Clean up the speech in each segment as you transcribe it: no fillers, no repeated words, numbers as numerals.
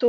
تو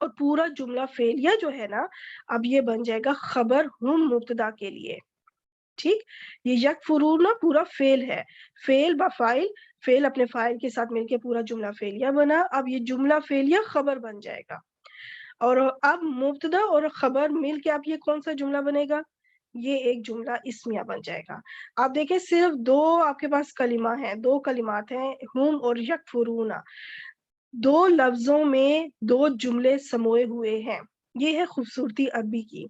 اور پورا جملہ فعلیہ جو ہے نا اب یہ بن جائے گا خبر ہم مبتدا کے لیے. ٹھیک، یہ یکفرون پورا فعل ہے، فعل با فاعل، فعل اپنے فاعل کے ساتھ مل کے پورا جملہ فعلیہ بنا. اب یہ جملہ فعلیہ خبر بن جائے گا، اور اب مبتدا اور خبر مل کے اب یہ کون سا جملہ بنے گا؟ یہ ایک جملہ اسمیہ بن جائے گا. آپ دیکھیں صرف دو آپ کے پاس کلمہ ہیں، دو کلمات ہیں، ہم اور یکفرون. دو لفظوں میں دو جملے سموئے ہوئے ہیں. یہ ہے خوبصورتی عربی کی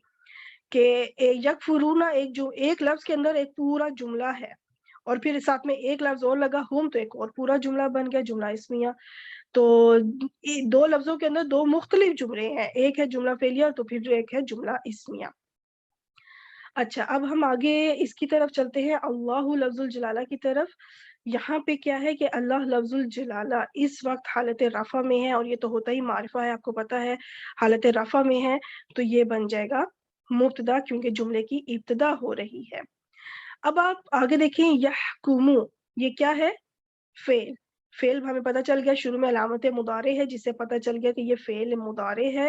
کہ یکفرون ایک لفظ کے اندر ایک پورا جملہ ہے، اور پھر ساتھ میں ایک لفظ اور لگا ہم تو ایک اور پورا جملہ بن گیا، جملہ اسمیہ. تو دو لفظوں کے اندر دو مختلف جملے ہیں، ایک ہے جملہ فعلیہ تو پھر ایک ہے جملہ اسمیہ. اچھا، اب ہم آگے اس کی طرف چلتے ہیں، اللہ لفظ الجلالہ کی طرف. یہاں پہ کیا ہے کہ اللہ لفظ الجلالہ اس وقت حالت رفع میں ہے، اور یہ تو ہوتا ہی معرفہ ہے، آپ کو پتا ہے حالت رفع میں ہے، تو یہ بن جائے گا مبتدا کیونکہ جملے کی ابتدا ہو رہی ہے. اب آپ آگے دیکھیں یحکمو، یہ کیا ہے؟ فعل. فعل ہمیں پتہ چل گیا شروع میں علامت مضارع ہے، جس سے پتہ چل گیا کہ یہ فعل مضارع ہے،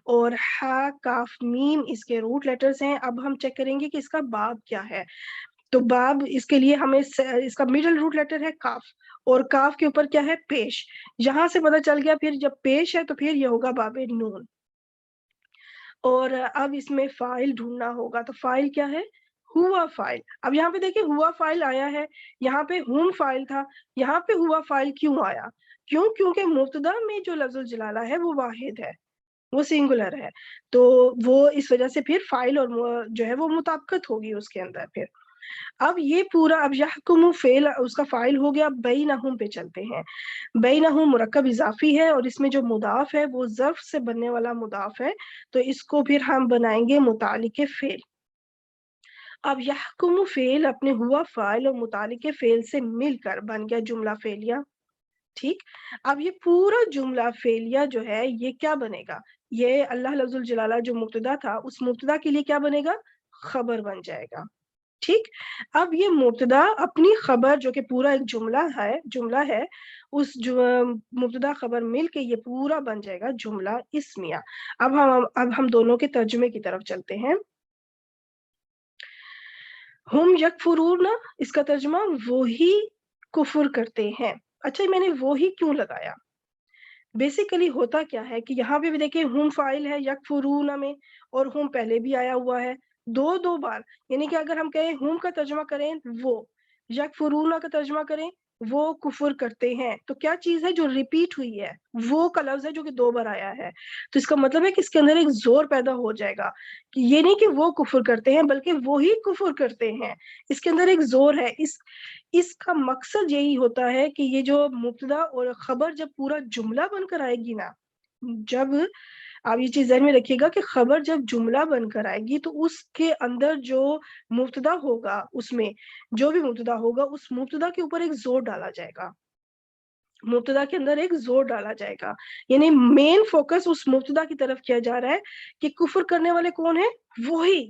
اور ہا کاف میم اس کے روٹ لیٹرز ہیں. اب ہم چیک کریں گے کہ اس کا باب کیا ہے. تو باب اس کے لیے ہمیں اس کا مڈل روٹ لیٹر ہے کاف، اور کاف کے اوپر کیا ہے؟ پیش. یہاں سے پتہ چل گیا پھر جب پیش ہے تو پھر یہ ہوگا باب نون. اور اب اس میں فاعل ڈھونڈنا ہوگا، تو فاعل کیا ہے؟ ہوا فاعل. اب یہاں پہ دیکھیں ہوا فاعل آیا ہے، یہاں پہ ہم فاعل تھا، یہاں پہ ہوا فاعل کیوں آیا؟ کیونکہ مبتدا میں جو لفظ الجلالہ ہے وہ واحد ہے، وہ سنگولر ہے، تو وہ اس وجہ سے پھر فاعل اور جو ہے وہ مطابقت ہوگی اس کے اندر. پھر اب یہ پورا اب یحکم فعل اس کا فاعل ہو گیا. بینہم پہ چلتے ہیں. بینہم مرکب اضافی ہے، اور اس میں جو مضاف ہے وہ ظرف سے بننے والا مضاف ہے، تو اس کو پھر ہم بنائیں گے متعلق فعل. اب یحکم فعل اپنے ہوا فاعل اور متعلق فعل سے مل کر بن گیا جملہ فعلیہ. ٹھیک، اب یہ پورا جملہ فعلیہ جو ہے یہ کیا بنے گا؟ یہ اللہ لفظ الجلالہ جو مبتدا تھا اس مبتدا کے لیے کیا بنے گا؟ خبر بن جائے گا. ٹھیک، اب یہ مبتدا اپنی خبر جو کہ پورا ایک جملہ ہے اس مبتدا خبر مل کے یہ پورا بن جائے گا جملہ اسمیہ. اب ہم دونوں کے ترجمے کی طرف چلتے ہیں. ہم یکفرون، اس کا ترجمہ وہی کفر کرتے ہیں. اچھا، میں نے وہی کیوں لگایا؟ بیسیکلی ہوتا کیا ہے کہ یہاں پہ بھی دیکھیں ہم فاعل ہے یکفرون میں، اور ہم پہلے بھی آیا ہوا ہے دو بار. یعنی کہ اگر ہم کہیں ہم کا ترجمہ کریں وہ، یکفرون کا ترجمہ کریں وہ کفر کرتے ہیں، تو کیا چیز ہے جو ریپیٹ ہوئی ہے؟ وہ کا لفظ ہے جو کہ دو بار آیا ہے. تو اس کا مطلب ہے کہ اس کے اندر ایک زور پیدا ہو جائے گا کہ یہ نہیں کہ وہ کفر کرتے ہیں بلکہ وہی کفر کرتے ہیں. اس کے اندر ایک زور ہے. اس کا مقصد یہی ہوتا ہے کہ یہ جو مبتدا اور خبر جب پورا جملہ بن کر آئے گی نا، جب آپ یہ چیز ذہن میں رکھیے گا کہ خبر جب جملہ بن کر آئے گی تو اس کے اندر جو مبتدا ہوگا، اس میں جو بھی مبتدا ہوگا اس مبتدا کے اوپر ایک زور ڈالا جائے گا. مبتدا کے اندر ایک زور ڈالا جائے گا، یعنی مین فوکس اس مبتدا کی طرف کیا جا رہا ہے کہ کفر کرنے والے کون ہیں؟ وہی.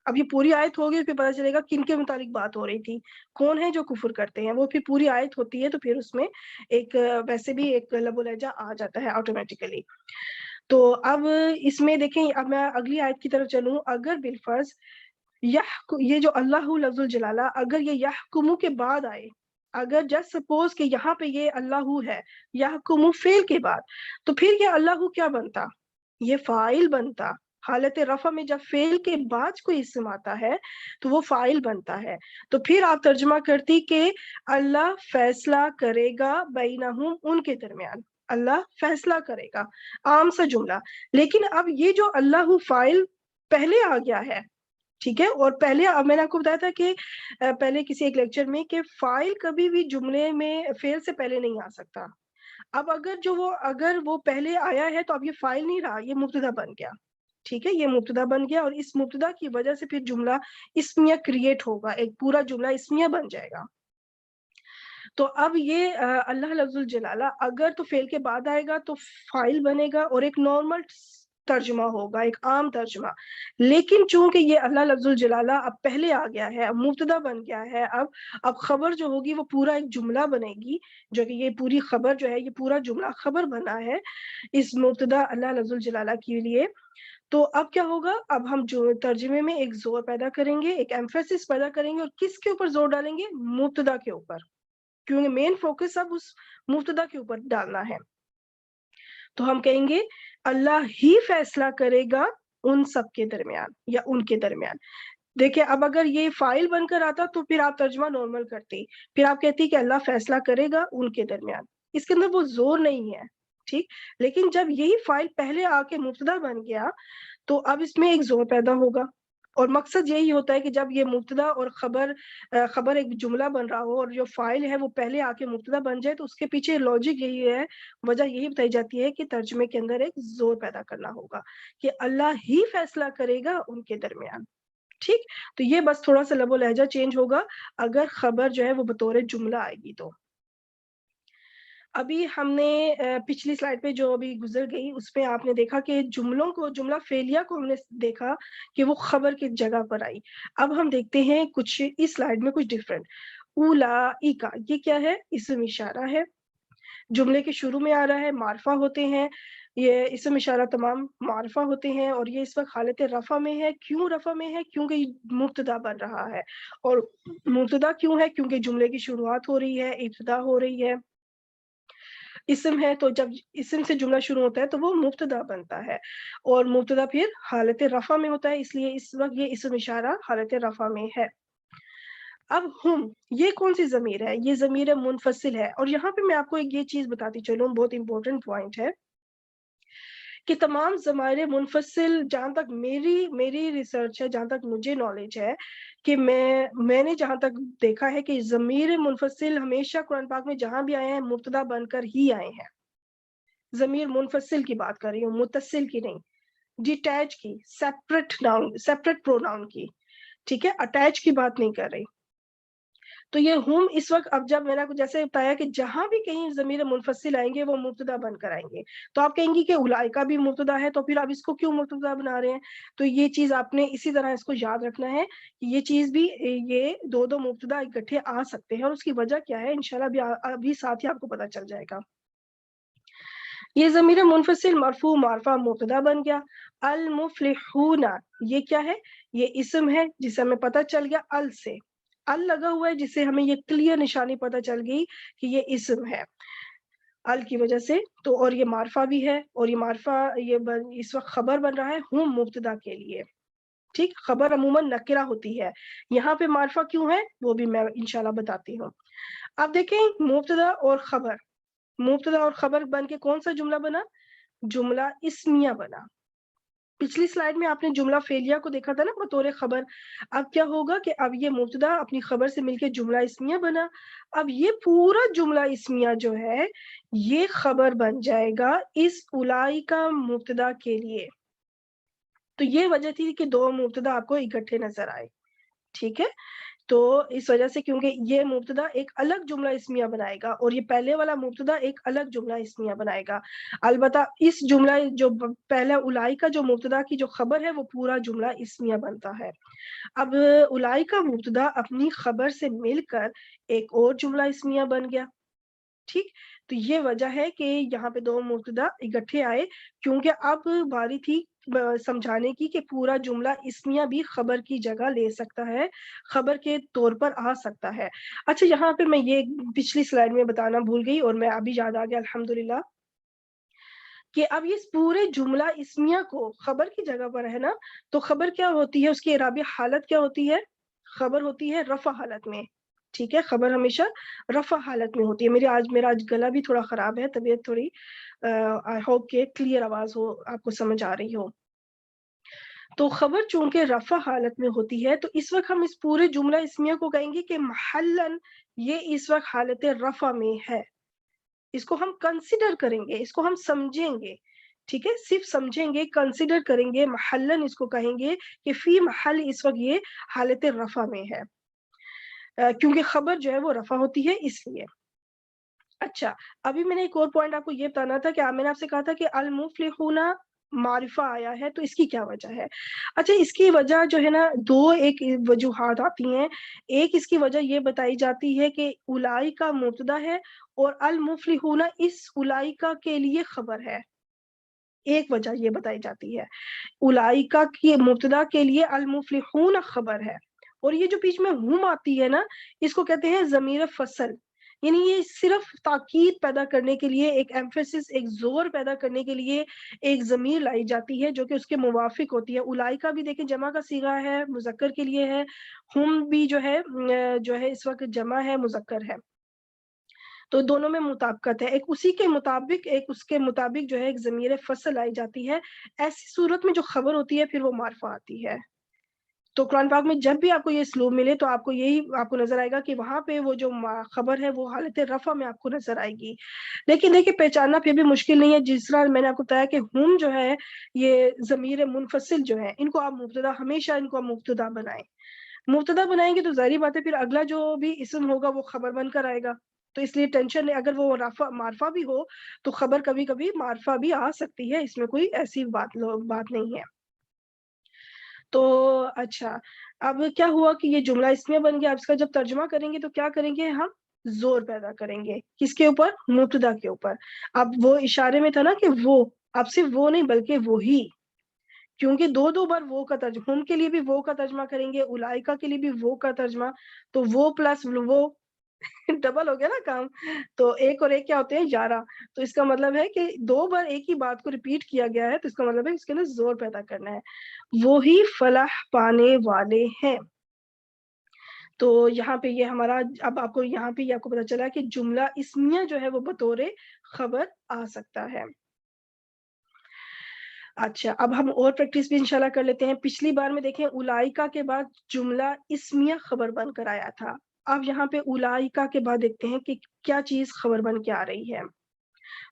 اب یہ پوری آیت ہوگی پھر پتہ چلے گا کن کے متعلق بات ہو رہی تھی، کون ہے جو کفر کرتے ہیں. وہ پھر پوری آیت ہوتی ہے تو پھر اس میں ایک ویسے بھی ایک لب و لہجہ آ جاتا ہے آٹومیٹیکلی. تو اب اس میں دیکھیں، اب میں اگلی آیت کی طرف چلوں. اگر بالفرض یہ جو اللہ لفظ الجلالہ اگر یہ یحکمو کے بعد آئے، اگر جسٹ سپوز کہ یہاں پہ یہ اللہ ہے یحکمو فعل کے بعد، تو پھر یہ اللہ کیا بنتا؟ یہ فاعل بنتا. حالت رفع میں جب فعل کے بعد کوئی اسم آتا ہے تو وہ فاعل بنتا ہے. تو پھر آپ ترجمہ کرتی کہ اللہ فیصلہ کرے گا بینہم، ان کے درمیان اللہ فیصلہ کرے گا. عام سا جملہ. لیکن اب یہ جو اللہ فاعل پہلے آ گیا ہے، ٹھیک ہے، اور پہلے میں نے آپ کو بتایا تھا کہ پہلے کسی ایک لیکچر میں کہ فاعل کبھی بھی جملے میں فعل سے پہلے نہیں آ سکتا. اب اگر وہ پہلے آیا ہے تو اب یہ فاعل نہیں رہا، یہ مبتدا بن گیا. ٹھیک ہے، یہ مبتدا بن گیا، اور اس مبتدا کی وجہ سے پھر جملہ اسمیہ کریٹ ہوگا، ایک پورا جملہ اسمیہ بن جائے گا. تو اب یہ اللہ لفظ الجلالہ اگر تو فعل کے بعد آئے گا تو فاعل بنے گا، اور ایک نارمل ترجمہ ہوگا, ایک عام ترجمہ. لیکن چونکہ یہ اللہ لفظ الجلالہ اب پہلے آ گیا ہے, اب مبتدا بن گیا ہے, اب خبر جو ہوگی وہ پورا ایک جملہ بنے گی, جو کہ یہ پوری خبر جو ہے یہ پورا جملہ خبر بنا ہے اس مبتدا اللہ لفظ الجلالہ کے لیے. تو اب کیا ہوگا, اب ہم جو ترجمے میں ایک زور پیدا کریں گے, ایک ایمفیسس پیدا کریں گے, اور کس کے اوپر زور ڈالیں گے؟ مبتدا کے اوپر, کیونکہ مین فوکس اب اس مبتدا کے اوپر ڈالنا ہے. تو ہم کہیں گے اللہ ہی فیصلہ کرے گا ان سب کے درمیان یا ان کے درمیان. دیکھیں اب اگر یہ فائل بن کر آتا تو پھر آپ ترجمہ نارمل کرتی, پھر آپ کہتی کہ اللہ فیصلہ کرے گا ان کے درمیان, اس کے اندر وہ زور نہیں ہے, ٹھیک. لیکن جب یہی فائل پہلے آ کے مبتدا بن گیا تو اب اس میں ایک زور پیدا ہوگا, اور مقصد یہی ہوتا ہے کہ جب یہ مبتدا اور خبر ایک جملہ بن رہا ہو اور جو فائل ہے وہ پہلے آ کے مبتدا بن جائے, تو اس کے پیچھے لاجک یہی ہے, وجہ یہی بتائی جاتی ہے کہ ترجمے کے اندر ایک زور پیدا کرنا ہوگا کہ اللہ ہی فیصلہ کرے گا ان کے درمیان, ٹھیک. تو یہ بس تھوڑا سا لب و لہجہ چینج ہوگا اگر خبر جو ہے وہ بطور جملہ آئے گی. تو ابھی ہم نے پچھلی سلائڈ پہ جو ابھی گزر گئی اس پہ آپ نے دیکھا کہ جملہ فعلیہ کو ہم نے دیکھا کہ وہ خبر کی جگہ پر آئی. اب ہم دیکھتے ہیں کچھ اس سلائڈ میں کچھ ڈفرنٹ. اولئک یہ کیا ہے؟ اسم اشارہ ہے, جملے کے شروع میں آ رہا ہے, معرفہ ہوتے ہیں, یہ اسم اشارہ تمام معرفہ ہوتے ہیں, اور یہ اس وقت حالت رفع میں ہے. کیوں رفع میں ہے؟ کیونکہ یہ مبتدا بن رہا ہے. اور مبتدا کیوں ہے؟ کیونکہ جملے کی شروعات ہو رہی ہے, ابتدا ہو رہی ہے. اسم ہے تو جب اسم سے جملہ شروع ہوتا ہے تو وہ مبتدا بنتا ہے, اور مبتدا پھر حالت رفع میں ہوتا ہے, اس لیے اس وقت یہ اسم اشارہ حالت رفع میں ہے. اب ہم, یہ کون سی ضمیر ہے؟ یہ ضمیر منفصل ہے. اور یہاں پہ میں آپ کو یہ چیز بتاتی چلوں, بہت امپورٹنٹ پوائنٹ ہے کہ تمام ضمائر منفصل, جہاں تک میری ریسرچ ہے, جہاں تک مجھے نالج ہے, کہ میں نے جہاں تک دیکھا ہے کہ ضمیر منفصل ہمیشہ قرآن پاک میں جہاں بھی آئے ہیں مبتدا بن کر ہی آئے ہیں. ضمیر منفصل کی بات کر رہی ہوں, متصل کی نہیں, ڈیٹیچ کی, سیپریٹ پروناؤن کی, ٹھیک ہے, اٹیچ کی بات نہیں کر رہی. تو یہ ہم اس وقت, اب جب میں نے جیسے بتایا کہ جہاں بھی کہیں ضمیر منفصل آئیں گے وہ مبتدا بن کر آئیں گے, تو آپ کہیں گی کہ اولئک بھی مبتدا ہے, تو پھر آپ اس کو کیوں مبتدا بنا رہے ہیں؟ تو یہ چیز آپ نے اسی طرح اس کو یاد رکھنا ہے کہ یہ چیز بھی, یہ دو مبتدا اکٹھے آ سکتے ہیں, اور اس کی وجہ کیا ہے انشاءاللہ ابھی ساتھ ہی آپ کو پتا چل جائے گا. یہ ضمیر منفصل مرفوع معرفہ مبتدا بن گیا. المفلحون یہ کیا ہے؟ یہ اسم ہے جسے ہمیں پتہ چل گیا ال سے, ال لگا ہوا ہے جس سے ہمیں یہ کلیئر نشانی پتہ چل گئی کہ یہ اسم ہے ال کی وجہ سے. تو اور یہ معرفہ بھی ہے, اور یہ معرفہ اس وقت خبر بن رہا ہے ہم مبتدا کے لیے, ٹھیک. خبر عموماً نکرہ ہوتی ہے, یہاں پہ معرفہ کیوں ہے وہ بھی میں انشاءاللہ بتاتی ہوں. اب دیکھیں مبتدا اور خبر بن کے کون سا جملہ بنا؟ جملہ اسمیہ بنا. پچھلی سلائیڈ میں آپ نے جملہ فعلیہ کو دیکھا تھا نا بطور خبر. اب کیا ہوگا کہ اب یہ مبتدا اپنی خبر سے مل کے جملہ اسمیہ بنا. اب یہ پورا جملہ اسمیہ جو ہے یہ خبر بن جائے گا اس اولئک مبتدا کے لیے. تو یہ وجہ تھی کہ دو مبتدا آپ کو اکٹھے نظر آئے, ٹھیک ہے. تو اس وجہ سے کیونکہ یہ مبتدا ایک الگ جملہ اسمیہ بنائے گا اور یہ پہلے والا مبتدا ایک الگ جملہ اسمیہ بنائے گا. البتہ اس جملہ جو پہلا اولئک کا جو مبتدا کی جو خبر ہے وہ پورا جملہ اسمیہ بنتا ہے. اب اولئک کا مبتدا اپنی خبر سے مل کر ایک اور جملہ اسمیہ بن گیا, ٹھیک. تو یہ وجہ ہے کہ یہاں پہ دو مبتدا اکٹھے آئے, کیونکہ اب باری تھی سمجھانے کی کہ پورا جملہ اسمیہ بھی خبر کی جگہ لے سکتا ہے, خبر کے طور پر آ سکتا ہے. اچھا یہاں پہ میں یہ پچھلی سلائیڈ میں بتانا بھول گئی اور میں ابھی یاد آ گیا الحمدللہ, کہ اب اس پورے جملہ اسمیہ کو خبر کی جگہ پر ہے نا, تو خبر کیا ہوتی ہے, اس کی اعرابی حالت کیا ہوتی ہے؟ خبر ہوتی ہے رفع حالت میں, ٹھیک ہے. خبر ہمیشہ رفع حالت میں ہوتی ہے. میرا آج گلا بھی تھوڑا خراب ہے, طبیعت تھوڑی, آئی ہوپ کہ کلیئر آواز ہو, آپ کو سمجھ آ رہی ہو. تو خبر چونکہ رفع حالت میں ہوتی ہے تو اس وقت ہم اس پورے جملہ اسمیہ کو کہیں گے کہ محلن یہ اس وقت حالت رفع میں ہے. اس کو ہم کنسیڈر کریں گے, اس کو ہم سمجھیں گے, ٹھیک ہے. صرف سمجھیں گے, کنسیڈر کریں گے. محلن اس کو کہیں گے کہ فی محل اس وقت یہ حالت رفع میں ہے, کیونکہ خبر جو ہے وہ رفع ہوتی ہے اس لیے. اچھا ابھی میں نے ایک اور پوائنٹ آپ کو یہ بتانا تھا کہ میں نے آپ سے کہا تھا کہ المفلحون معرفہ آیا ہے، تو اس کی کیا وجہ ہے؟ اچھا، اس کی وجہ جو ہے نا، ایک وجوہات آتی ہیں۔ ایک اس کی وجہ یہ بتائی جاتی ہے کہ اولئک مبتدا ہے اور المفلحون اس اولئک کے لیے خبر ہے۔ ایک وجہ یہ بتائی جاتی ہے، اولئک کی مبتدا کے لیے المفلحون خبر ہے، اور یہ جو بیچ میں ہم آتی ہے نا، اس کو کہتے ہیں ضمیر فصل، یعنی یہ صرف تاکید پیدا کرنے کے لیے، ایک ایمفیسس، ایک زور پیدا کرنے کے لیے ایک ضمیر لائی جاتی ہے جو کہ اس کے موافق ہوتی ہے۔ اولئک بھی دیکھیں جمع کا صیغہ ہے، مذکر کے لیے ہے، ہم بھی جو ہے اس وقت جمع ہے، مذکر ہے، تو دونوں میں مطابقت ہے، ایک اسی کے مطابق، ایک اس کے مطابق جو ہے ایک ضمیر فصل لائی جاتی ہے۔ ایسی صورت میں جو خبر ہوتی ہے پھر وہ معرفہ آتی ہے۔ تو قرآن پاک میں جب بھی آپ کو یہ اسلوب ملے تو آپ کو نظر آئے گا کہ وہاں پہ وہ جو خبر ہے وہ حالت رفع میں آپ کو نظر آئے گی۔ لیکن دیکھیں پہچاننا پھر بھی مشکل نہیں ہے، جس طرح میں نے آپ کو بتایا کہ ہم جو ہے یہ ضمیر منفصل جو ہے، ان کو آپ مبتدا، ہمیشہ ان کو آپ مبتدا بنائیں۔ مبتدا بنائیں گے تو ظاہری بات ہے پھر اگلا جو بھی اسم ہوگا وہ خبر بن کر آئے گا، تو اس لیے ٹینشن نہیں، اگر وہ معرفہ بھی ہو تو خبر کبھی کبھی معرفہ بھی آ سکتی ہے، اس میں کوئی ایسی بات نہیں ہے۔ تو اچھا، اب کیا ہوا کہ یہ جملہ اسمیہ بن گیا، اب اس کا جب ترجمہ کریں گے تو کیا کریں گے ہم؟ زور پیدا کریں گے، کس کے اوپر؟ مبتدا کے اوپر۔ اب وہ اشارے میں تھا نا کہ وہ، اب صرف وہ نہیں بلکہ وہی، کیونکہ دو بار وہ کا ترجمہ، ہم کے لیے بھی وہ کا ترجمہ کریں گے، اولائکا کے لیے بھی وہ کا ترجمہ، تو وہ پلس وہ ڈبل ہو گیا نا کام، تو ایک اور ایک کیا ہوتے ہیں؟ 11۔ تو اس کا مطلب ہے کہ 2 بار ایک ہی بات کو ریپیٹ کیا گیا ہے، تو اس کا مطلب ہے اس کے اندر زور پیدا کرنا ہے، وہی فلاح پانے والے ہیں۔ تو یہاں پہ یہ ہمارا، اب آپ کو یہاں پہ یہ آپ کو پتا چلا کہ جملہ اسمیہ جو ہے وہ بطور خبر آ سکتا ہے۔ اچھا، اب ہم اور پریکٹس بھی انشاءاللہ کر لیتے ہیں۔ پچھلی بار میں دیکھیں اولائکا کے بعد جملہ اسمیہ خبر بن کر آیا تھا، اب یہاں پہ اولائکا کے بعد دیکھتے ہیں کہ کیا چیز خبر بن کے آ رہی ہے۔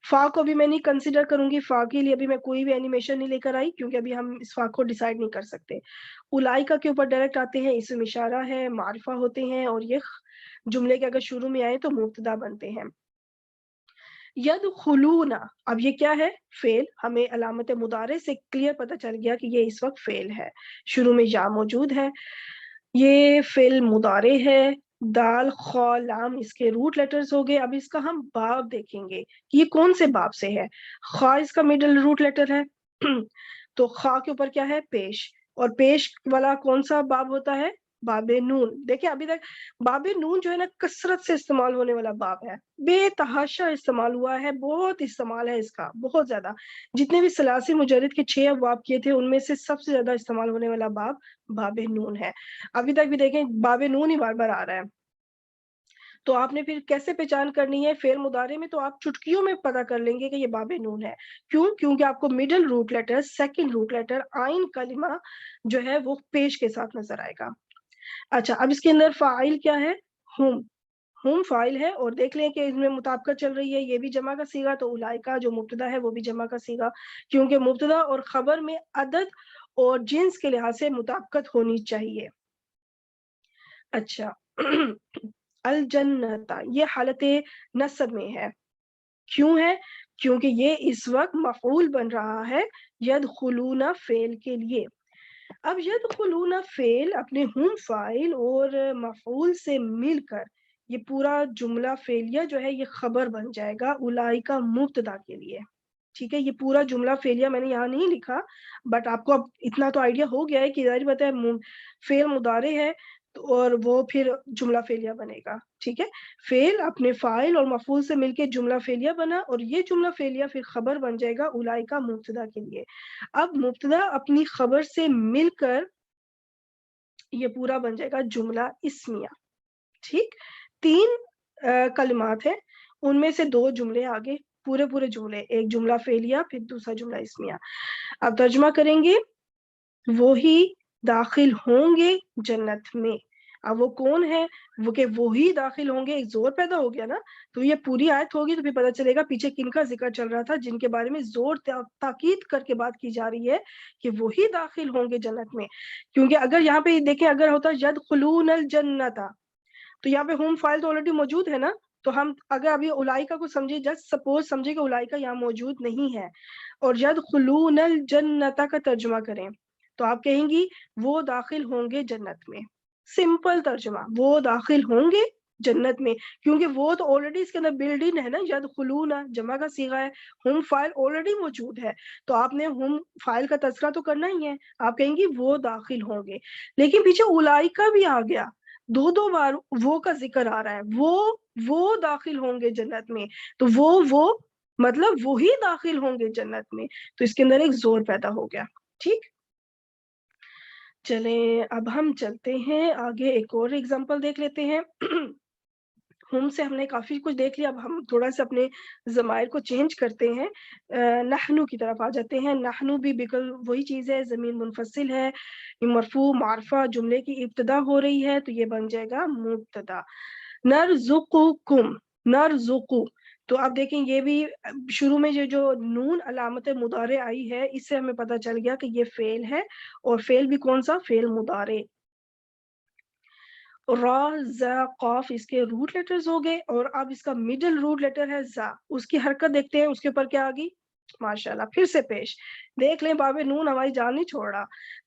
فا کو بھی میں نہیں کنسیڈر کروں گی، فا کے لیے ابھی میں کوئی بھی اینیمیشن نہیں لے کر آئی، کیونکہ ابھی ہم اس فا کو ڈیسائیڈ نہیں کر سکتے۔ اولائکا کے اوپر ڈائریکٹ آتے ہیں، اسم اشارہ ہے، معرفہ ہوتے ہیں، اور یہ جملے کے اگر شروع میں آئے تو مبتدا بنتے ہیں۔ یدخلون، اب یہ کیا ہے؟ فعل، ہمیں علامت مضارع سے کلیئر پتہ چل گیا کہ یہ اس وقت فعل ہے، شروع میں یا موجود ہے، یہ فعل مضارع ہے، دال خا لام اس کے روٹ لیٹرز ہو گئے۔ اب اس کا ہم باب دیکھیں گے کہ یہ کون سے باب سے ہے۔ خا اس کا مڈل روٹ لیٹر ہے تو خا کے اوپر کیا ہے؟ پیش، اور پیش والا کون سا باب ہوتا ہے؟ باب نون۔ دیکھیں ابھی تک باب نون جو ہے نا کثرت سے استعمال ہونے والا باب ہے، بے تحاشا استعمال ہوا ہے، بہت استعمال ہے اس کا، بہت زیادہ۔ جتنے بھی ثلاثی مجرد کے 6 ابواب کیے تھے ان میں سے سب سے زیادہ استعمال ہونے والا باب باب نون ہے۔ ابھی تک بھی دیکھیں باب نون ہی بار بار آ رہا ہے، تو آپ نے پھر کیسے پہچان کرنی ہے؟ فعل مضارع میں تو آپ چٹکیوں میں پتہ کر لیں گے کہ یہ باب نون ہے، کیونکہ آپ کو middle root letter, second root letter آئین کلمہ جو ہے وہ پیش کے ساتھ نظر آئے گا۔ اچھا، اب اس کے اندر فاعل کیا ہے؟ ہم فاعل ہے، اور دیکھ لیں کہ اس میں مطابقت چل رہی ہے، یہ بھی جمع کا صیغہ، تو اولائکا جو مبتدا ہے وہ بھی جمع کا صیغہ، کیونکہ مبتدا اور خبر میں عدد اور جنس کے لحاظ سے مطابقت ہونی چاہیے۔ اچھا الجنت، یہ حالت نصب میں ہے، کیوں ہے؟ کیونکہ یہ اس وقت مفعول بن رہا ہے یدخلون فعل کے لیے۔ اب یدخلون فعل اپنے ہم فاعل اور مفعول سے مل کر یہ پورا جملہ فعلیہ جو ہے یہ خبر بن جائے گا اولئک مبتدا کے لیے۔ ٹھیک ہے، یہ پورا جملہ فعلیہ میں نے یہاں نہیں لکھا، بٹ آپ کو اب اتنا تو آئیڈیا ہو گیا ہے کہ ظاہر بات ہے فعل مضارع ہے اور وہ پھر جملہ فعلیہ بنے گا۔ ٹھیک ہے، فعل اپنے فاعل اور مفعول سے مل کے جملہ فعلیہ بنا، اور یہ جملہ فعلیہ پھر خبر بن جائے گا اولئک مبتدا کے لیے۔ اب مبتدا اپنی خبر سے مل کر یہ پورا بن جائے گا جملہ اسمیہ۔ ٹھیک، 3 کلمات ہیں، ان میں سے 2 جملے آگے، پورے جملے، ایک جملہ فعلیہ پھر دوسرا جملہ اسمیہ۔ اب ترجمہ کریں گے، وہی داخل ہوں گے جنت میں۔ اب وہ کون ہے؟ وہ کہ وہی داخل ہوں گے، ایک زور پیدا ہو گیا نا، تو یہ پوری آیت ہوگی تو پھر پتہ چلے گا پیچھے کن کا ذکر چل رہا تھا، جن کے بارے میں زور تاکید کر کے بات کی جا رہی ہے کہ وہی داخل ہوں گے جنت میں۔ کیونکہ اگر یہاں پہ دیکھیں، اگر ہوتا یدخلون الجنت، تو یہاں پہ ہم فاعل تو آلریڈی موجود ہے نا، تو ہم اگر ابھی اولائکا کو سمجھے، جسٹ سپوز سمجھے کہ اولائکا یہاں موجود نہیں ہے، اور یدخلون الجنت کا ترجمہ کریں تو آپ کہیں گی وہ داخل ہوں گے جنت میں. سمپل ترجمہ، وہ داخل ہوں گے جنت میں، کیونکہ وہ تو آلریڈی اس کے اندر بلڈ ان ہے نا. یدخلون جمع کا صیغہ ہے، ہم فائل آلریڈی موجود ہے، تو آپ نے ہم فائل کا تذکرہ تو کرنا ہی ہے. آپ کہیں گی وہ داخل ہوں گے، لیکن پیچھے اولائکا بھی آ گیا، دو بار وہ کا ذکر آ رہا ہے. وہ داخل ہوں گے جنت میں، تو وہ مطلب وہی داخل ہوں گے جنت میں، تو اس کے اندر ایک زور پیدا ہو گیا. ٹھیک، چلیں اب ہم چلتے ہیں آگے، ایک اور ایگزامپل دیکھ لیتے ہیں. ہم سے ہم نے کافی کچھ دیکھ لیا، اب ہم تھوڑا سا اپنے ضمائر کو چینج کرتے ہیں، نحنو کی طرف آ جاتے ہیں. نحنو بھی بالکل وہی چیز ہے، زمین منفصل ہے، مرفوع معرفہ جملے کی ابتدا ہو رہی ہے تو یہ بن جائے گا مبتدا. نرزقکم، نرزقو، تو آپ دیکھیں یہ بھی شروع میں جو نون علامت مضارع آئی ہے، اس سے ہمیں پتہ چل گیا کہ یہ فعل ہے، اور فعل بھی کون سا؟ فعل مضارع. را زا قاف اس کے روٹ لیٹرز ہو گئے، اور اب اس کا مڈل روٹ لیٹر ہے زا. اس کی حرکت دیکھتے ہیں، اس کے اوپر کیا آ گئی؟ ماشاءاللہ پھر سے پیش. دیکھ لیں باب نون ہماری جان نہیں چھوڑ رہا،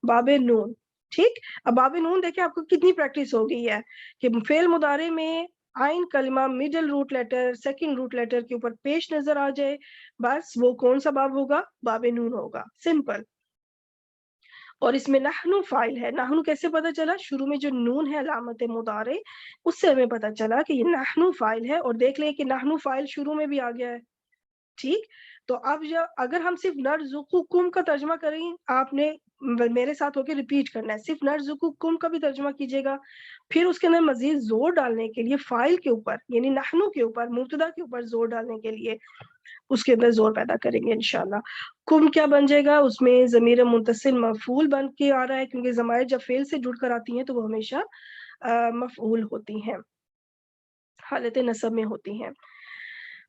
باب نون. ٹھیک، اب باب نون دیکھیں آپ کو کتنی پریکٹس ہو گئی ہے کہ فعل مضارع میں آئین کلمہ middle root letter second root letter کے اوپر پیش نظر آ جائے، بس وہ کون سا باب ہوگا؟ باب نون ہوگا. سمپل. اور اس میں نحنو فائل ہے. نحنو کیسے پتا چلا؟ شروع میں جو نون ہے علامت مضارع، اس سے ہمیں پتا چلا کہ یہ نحنو فائل ہے. اور دیکھ لیں کہ نحنو فائل شروع میں بھی آ گیا ہے. ٹھیک، تو اب اگر ہم صرف نرزقکم کا ترجمہ کریں، آپ نے میرے ساتھ ہو کے ریپیٹ کرنا ہے، صرف نرزقکم کا بھی ترجمہ کیجیے گا. پھر اس کے اندر مزید زور ڈالنے کے لیے فائل کے اوپر، یعنی نحنو کے اوپر، مبتدا کے اوپر زور ڈالنے کے لیے اس کے اندر زور پیدا کریں گے انشاءاللہ. کم کیا بن جائے گا؟ اس میں ضمیر متصل مفعول بن کے آ رہا ہے، کیونکہ ضمائر جب فعل سے جڑ کر آتی ہیں تو وہ ہمیشہ مفعول ہوتی ہیں، حالت نصب میں ہوتی ہیں.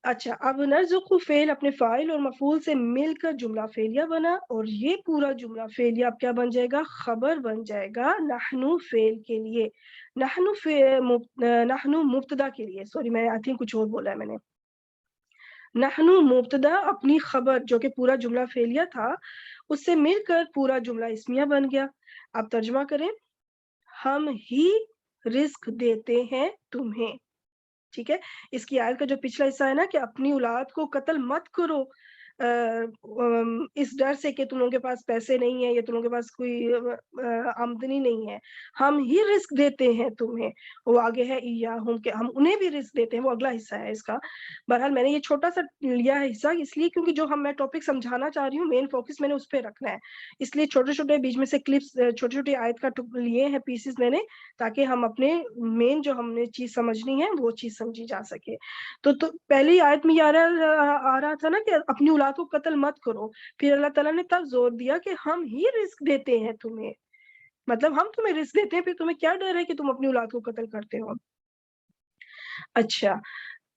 اچھا، اب نرزق فعل اپنے فاعل اور مفعول سے مل کر جملہ فعلیہ بنا، اور یہ پورا جملہ فعلیہ اب کیا بن جائے گا؟ خبر بن جائے گا نحنو فعل کے لیے. نحنو مبتدا کے لیے، سوری میں آئی تھنک کچھ اور بولا ہے میں نے. نحنو مبتدا اپنی خبر جو کہ پورا جملہ فعلیہ تھا، اس سے مل کر پورا جملہ اسمیہ بن گیا. اب ترجمہ کریں، ہم ہی رزق دیتے ہیں تمہیں. ٹھیک ہے، اس کی آیت کا جو پچھلا حصہ ہے نا کہ اپنی اولاد کو قتل مت کرو اس ڈر سے کہ تم لوگوں کے پاس پیسے نہیں ہیں یا تم لوگوں کے پاس کوئی آمدنی نہیں ہے، ہم ہی رزق دیتے ہیں تمہیں. وہ آگے ہے ایاہم کہ ہم انہیں بھی رزق دیتے ہیں، وہ اگلا حصہ ہے اس کا. بہرحال میں نے یہ چھوٹا سا لیا ہے حصہ اس لیے کیونکہ جو میں ٹاپک سمجھانا چاہ رہی ہوں مین فوکس میں نے اس پہ رکھنا ہے، اس لیے چھوٹے چھوٹے بیچ میں سے کلپس چھوٹی چھوٹی آیت کا لیے ہیں پیسز میں نے، تاکہ ہم اپنے مین جو ہم نے چیز سمجھنی ہے وہ چیز سمجھی جا سکے. تو پہلی آیت میں یہ آ رہا تھا نا کہ اپنی اولاد کو قتل مت کرو، پھر اللہ تعالیٰ نے تب زور دیا کہ ہم ہی رزق دیتے ہیں تمہیں، مطلب ہم تمہیں رزق دیتے ہیں، پھر تمہیں کیا ڈر ہے کہ تم اپنی اولاد کو قتل کرتے ہو. اچھا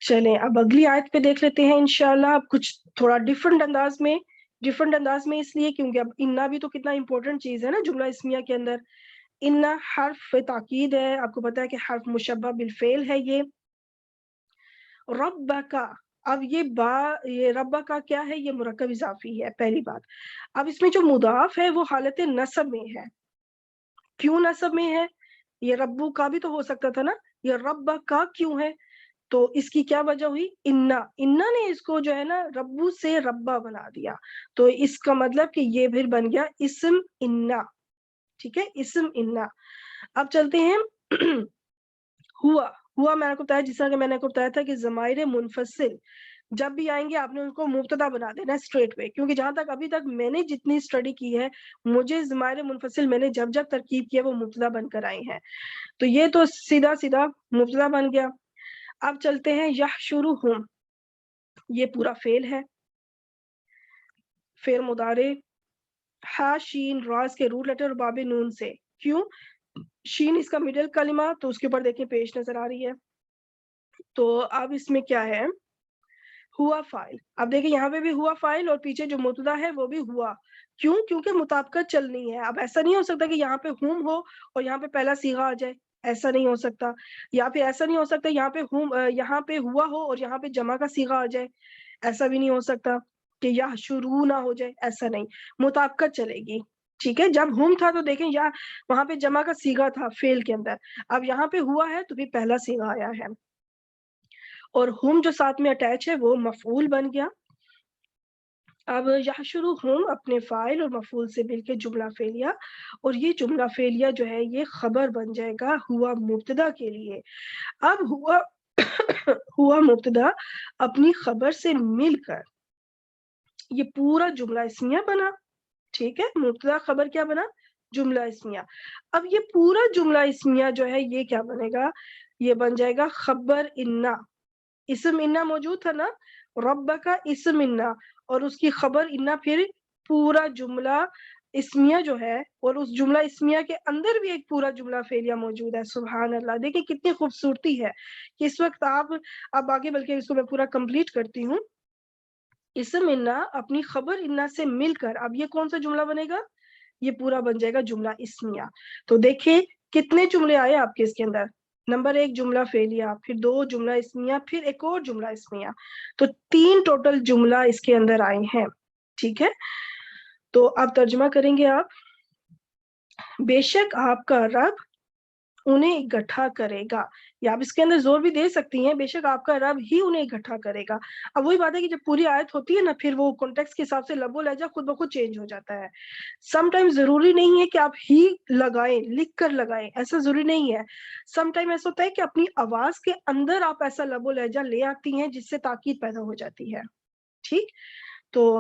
چلیں اب اگلی آیت پہ دیکھ لیتے ہیں انشاءاللہ. اب کچھ تھوڑا ڈفرنٹ انداز میں اس لیے کیونکہ اب انا بھی تو کتنا امپورٹنٹ چیز ہے نا جملہ اسمیہ کے اندر. انا حرف تاکید ہے، آپ کو پتا ہے کہ حرف مشبہ بالفعل ہے. یہ ربک، اب یہ ربک کا کیا ہے؟ یہ مرکب اضافی ہے پہلی بات. اب اس میں جو مضاف ہے وہ حالت نصب میں ہے. کیوں نصب میں ہے؟ یہ ربو کا بھی تو ہو سکتا تھا نا، یہ رب کا کیوں ہے؟ تو اس کی کیا وجہ ہوئی؟ انا نے اس کو جو ہے نا ربو سے ربا بنا دیا، تو اس کا مطلب کہ یہ پھر بن گیا اسم انا. ٹھیک ہے، اسم انا. اب چلتے ہیں ہوا میں نے کو بتایا، جس طرح کہ میں نے کو بتایا تھا کہ ضمائر منفصل جب بھی آئیں گے آپ نے ان کو مبتدا بنا دینا اسٹریٹ وے، کیونکہ جہاں تک ابھی تک میں نے جتنی اسٹڈی کی ہے مجھے ضمائر منفصل میں نے جب ترکیب کی ہے وہ مبتدا بن کر آئی ہیں، تو یہ تو سیدھا مبتدا بن گیا. اب چلتے ہیں یحشرہم، یہ پورا فعل ہے، فعل مضارع. ہا شین راز کے روٹ لیٹر باب نون سے. کیوں؟ شین اس کا مڈل کلمہ، تو اس کے اوپر دیکھیں پیش نظر آ رہی ہے. تو اب اس میں کیا ہے؟ ہوا فائل. اب دیکھیں یہاں پہ بھی ہوا فائل اور پیچھے جو مبتدا ہے وہ بھی ہوا. کیوں؟ کیونکہ مطابقت چلنی ہے. اب ایسا نہیں ہو سکتا کہ یہاں پہ ہم ہو اور یہاں پہ پہلا صیغہ آ جائے، ایسا نہیں ہو سکتا. یا پھر ایسا نہیں ہو سکتا یہاں پہ ہوا ہو اور یہاں پہ جمع کا صیغہ آ جائے. ایسا بھی نہیں ہو سکتا کہ یا شروع نہ ہو جائے. ایسا نہیں, مطابقت چلے گی. ٹھیک ہے, جب ہم تھا تو دیکھیں یا وہاں پہ جمع کا صیغہ تھا فعل کے اندر, اب یہاں پہ ہوا ہے تو بھی پہلا صیغہ آیا ہے, اور ہم جو ساتھ میں اٹیچ ہے وہ مفعول بن گیا. اب یحشر ہم اپنے فاعل اور مفعول سے مل کے جملہ فعلیہ, اور یہ جملہ فعلیہ جو ہے یہ خبر بن جائے گا ہوا مبتدا کے لیے. اب ہوا مبتدا اپنی خبر سے مل کر یہ پورا جملہ اسمیہ بنا. ٹھیک ہے, مبتدا خبر کیا بنا, جملہ اسمیہ. اب یہ پورا جملہ اسمیہ جو ہے یہ کیا بنے گا, یہ بن جائے گا خبر انا. اسم انا موجود تھا نا, رب کا اسم انا اور اس کی خبر انا, پھر پورا جملہ اسمیہ جو ہے, اور اس جملہ اسمیہ کے اندر بھی ایک پورا جملہ فعلیہ موجود ہے. سبحان اللہ, دیکھیں کتنی خوبصورتی ہے کہ اس وقت اب آگے بلکہ اس کو میں پورا کمپلیٹ کرتی ہوں. اسم انا اپنی خبر انا سے مل کر اب یہ کون سا جملہ بنے گا, یہ پورا بن جائے گا جملہ اسمیہ. تو دیکھیں کتنے جملے آئے آپ کے اس کے اندر. نمبر 1 جملہ فعلیہ, پھر 2 جملہ اسمیہ, پھر ایک اور جملہ اسمیہ. تو 3 ٹوٹل جملہ اس کے اندر آئے ہیں. ٹھیک ہے, تو اب ترجمہ کریں گے آپ. بے شک آپ کا رب انہیں اکٹھا کرے گا, یا آپ اس کے اندر زور بھی دے سکتی ہیں, بے شک آپ کا رب ہی انہیں اکٹھا کرے گا. اب وہی بات ہے کہ جب پوری آیت ہوتی ہے نا, پھر وہ کانٹیکسٹ کے حساب سے لب و لہجہ خود بخود چینج ہو جاتا ہے. سم ٹائم ضروری نہیں ہے کہ آپ ہی لگائیں, لکھ کر لگائیں, ایسا ضروری نہیں ہے. سم ٹائم ایسا ہوتا ہے کہ اپنی آواز کے اندر آپ ایسا لب و لہجہ لے آتی ہیں جس سے تاکید پیدا ہو جاتی ہے. ٹھیک, تو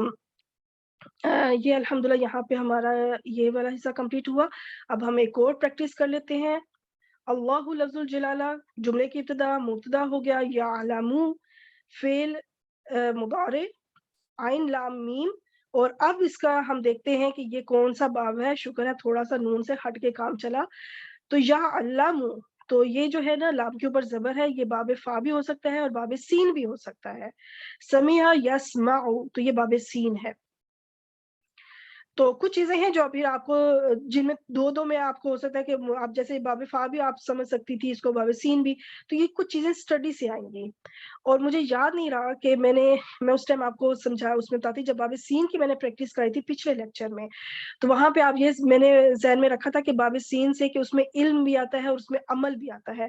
یہ الحمدللہ یہاں پہ ہمارا یہ والا حصہ کمپلیٹ ہوا. اب ہم ایک اور پریکٹس کر لیتے ہیں. اللہ لفظ الجلالہ جملے کی ابتدا, مبتدا ہو گیا یعلم فعل مضارع, عین لام میم. اور اب اس کا ہم دیکھتے ہیں کہ یہ کون سا باب ہے. شکر ہے تھوڑا سا نون سے ہٹ کے کام چلا. تو یعلم, تو یہ جو ہے نا لام کے اوپر زبر ہے, یہ باب فا بھی ہو سکتا ہے اور باب سین بھی ہو سکتا ہے. سمع یسمع, تو یہ باب سین ہے. تو کچھ چیزیں ہیں جو پھر آپ کو جن میں دو میں آپ کو ہو سکتا ہے کہ آپ جیسے باب فا بھی آپ سمجھ سکتی تھی اس کو, باب سین بھی. تو یہ کچھ چیزیں اسٹڈی سے آئیں گی, اور مجھے یاد نہیں رہا کہ میں اس ٹائم آپ کو سمجھایا اس میں بتاتی جب باب سین کی میں نے پریکٹس کرائی تھی پچھلے لیکچر میں. تو وہاں پہ آپ یہ میں نے ذہن میں رکھا تھا کہ باب سین سے کہ اس میں علم بھی آتا ہے اور اس میں عمل بھی آتا ہے.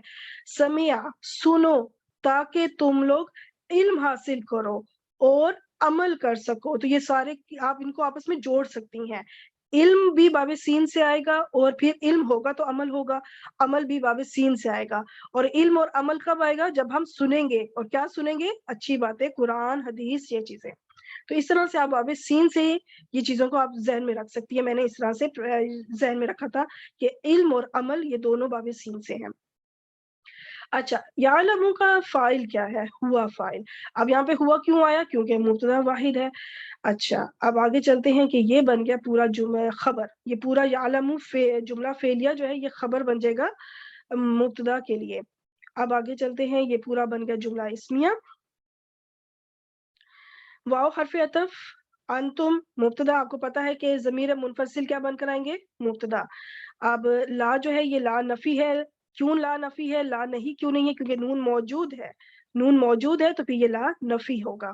سمع سنو تاکہ تم لوگ علم حاصل کرو اور عمل کر سکو. تو یہ سارے آپ ان کو آپس میں جوڑ سکتی ہیں. علم بھی باب سین سے آئے گا, اور پھر علم ہوگا تو عمل ہوگا, عمل بھی باب سین سے آئے گا. اور علم اور عمل کب آئے گا, جب ہم سنیں گے. اور کیا سنیں گے, اچھی باتیں, قرآن حدیث, یہ چیزیں. تو اس طرح سے آپ باب سین سے یہ چیزوں کو آپ ذہن میں رکھ سکتی ہیں. میں نے اس طرح سے ذہن میں رکھا تھا کہ علم اور عمل یہ دونوں باب سین سے ہیں. اچھا, یعلم کا فاعل کیا ہے, ہوا فاعل. اب یہاں پہ ہوا کیوں آیا, کیونکہ مبتدا واحد ہے. اچھا, اب آگے چلتے ہیں کہ یہ بن گیا پورا جملہ خبر. یہ پورا یعلم جملہ فعلیہ جو ہے یہ خبر بن جائے گا مبتدا کے لیے. اب آگے چلتے ہیں, یہ پورا بن گیا جملہ اسمیہ. واو حرف عطف, انتم مبتدا. آپ کو پتا ہے کہ ضمیر منفصل کیا بن کر آئیں گے, مبتدا. اب لا جو ہے یہ لا نفی ہے. کیوں لا نفی ہے, لا نہیں کیوں نہیں ہے, کیونکہ نون موجود ہے. نون موجود ہے تو پھر یہ لا نفی ہوگا.